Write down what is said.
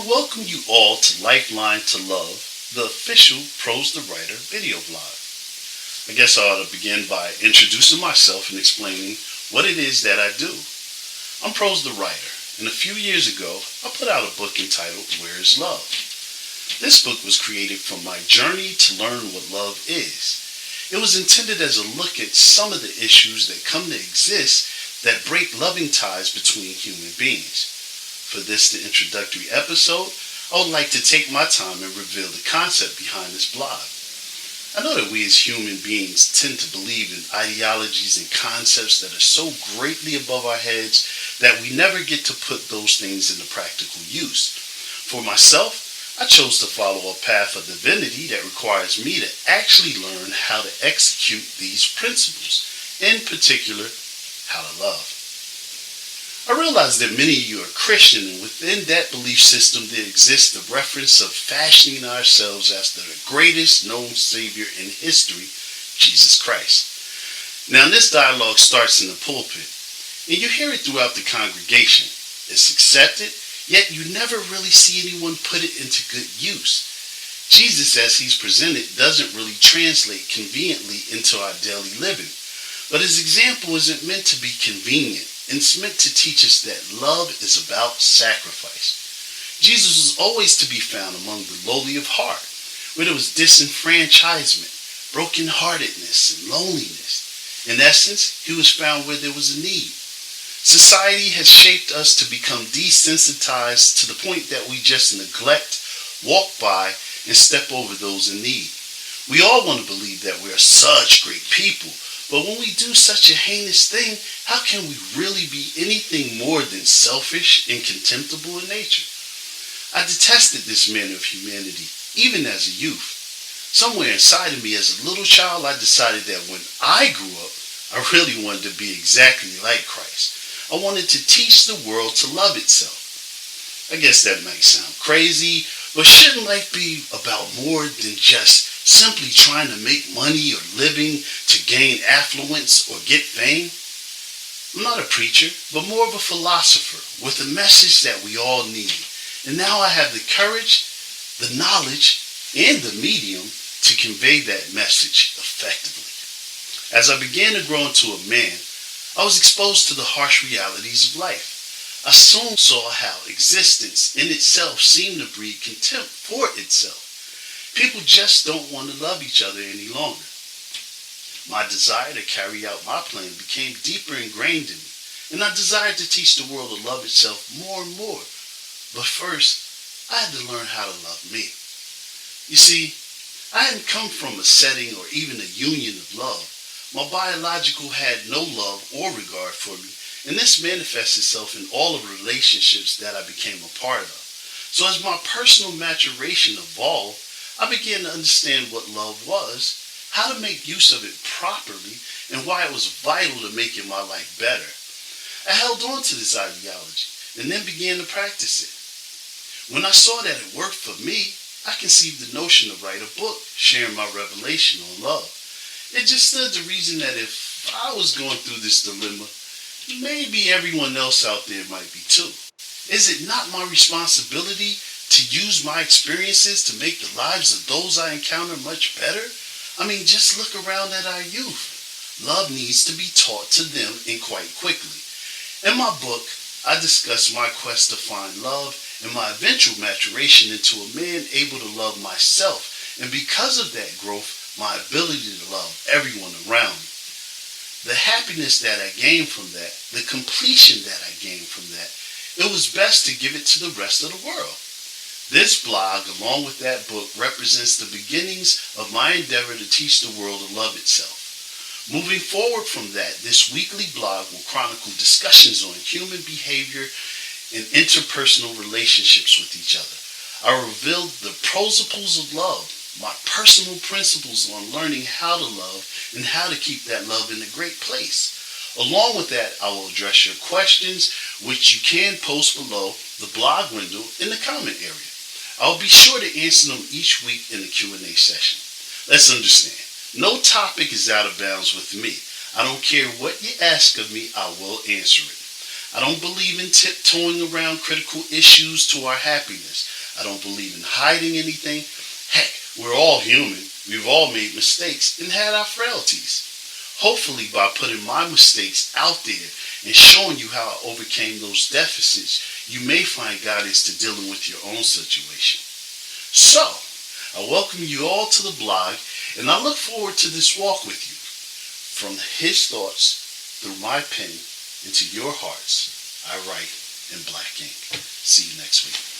welcome you all to Lifeline to Love, the official Prose the Writer video blog. I guess I ought to begin by introducing myself and explaining what it is that I do. I'm Prose the Writer, and a few years ago, I put out a book entitled Where is Love? This book was created from my journey to learn what love is. It was intended as a look at some of the issues that come to exist that break loving ties between human beings. For this, the introductory episode, I would like to take my time and reveal the concept behind this blog. I know that we as human beings tend to believe in ideologies and concepts that are so greatly above our heads that we never get to put those things into practical use. For myself, I chose to follow a path of divinity that requires me to actually learn how to execute these principles, in particular, how to love. I realize that many of you are Christian, and within that belief system there exists the reference of fashioning ourselves after the greatest known Savior in history, Jesus Christ. Now this dialogue starts in the pulpit, and you hear it throughout the congregation. It's accepted, yet you never really see anyone put it into good use. Jesus, as he's presented, doesn't really translate conveniently into our daily living, but his example isn't meant to be convenient. It's meant to teach us that love is about sacrifice. Jesus was always to be found among the lowly of heart, where there was disenfranchisement, brokenheartedness, and loneliness. In essence, he was found where there was a need. Society has shaped us to become desensitized to the point that we just neglect, walk by, and step over those in need. We all want to believe that we are such great people, but when we do such a heinous thing, how can we really be anything more than selfish and contemptible in nature? I detested this manner of humanity, even as a youth. Somewhere inside of me as a little child, I decided that when I grew up, I really wanted to be exactly like Christ. I wanted to teach the world to love itself. I guess that might sound crazy, but shouldn't life be about more than just simply trying to make money or living to gain affluence or get fame? I'm not a preacher, but more of a philosopher with a message that we all need. And now I have the courage, the knowledge, and the medium to convey that message effectively. As I began to grow into a man, I was exposed to the harsh realities of life. I soon saw how existence in itself seemed to breed contempt for itself. People just don't want to love each other any longer. My desire to carry out my plan became deeper ingrained in me, and I desired to teach the world to love itself more and more. But first, I had to learn how to love me. You see, I hadn't come from a setting or even a union of love. My biological had no love or regard for me, and this manifests itself in all of the relationships that I became a part of. So as my personal maturation evolved, I began to understand what love was, how to make use of it properly, and why it was vital to making my life better. I held on to this ideology and then began to practice it. When I saw that it worked for me, I conceived the notion to write a book sharing my revelation on love. It just stood to reason that if I was going through this dilemma, maybe everyone else out there might be too. Is it not my responsibility to use my experiences to make the lives of those I encounter much better? I mean, just look around at our youth. Love needs to be taught to them and quite quickly. In my book, I discuss my quest to find love and my eventual maturation into a man able to love myself, and because of that growth, my ability to love everyone around me. The happiness that I gained from that, the completion that I gained from that, it was best to give it to the rest of the world. This blog, along with that book, represents the beginnings of my endeavor to teach the world to love itself. Moving forward from that, this weekly blog will chronicle discussions on human behavior and interpersonal relationships with each other. I will reveal the principles of love, my personal principles on learning how to love and how to keep that love in a great place. Along with that, I will address your questions, which you can post below the blog window in the comment area. I'll be sure to answer them each week in the Q&A session. Let's understand, no topic is out of bounds with me. I don't care what you ask of me, I will answer it. I don't believe in tiptoeing around critical issues to our happiness. I don't believe in hiding anything. Heck, we're all human. We've all made mistakes and had our frailties. Hopefully, by putting my mistakes out there and showing you how I overcame those deficits, you may find guidance to dealing with your own situation. So, I welcome you all to the blog, and I look forward to this walk with you. From his thoughts, through my pen, into your hearts, I write in black ink. See you next week.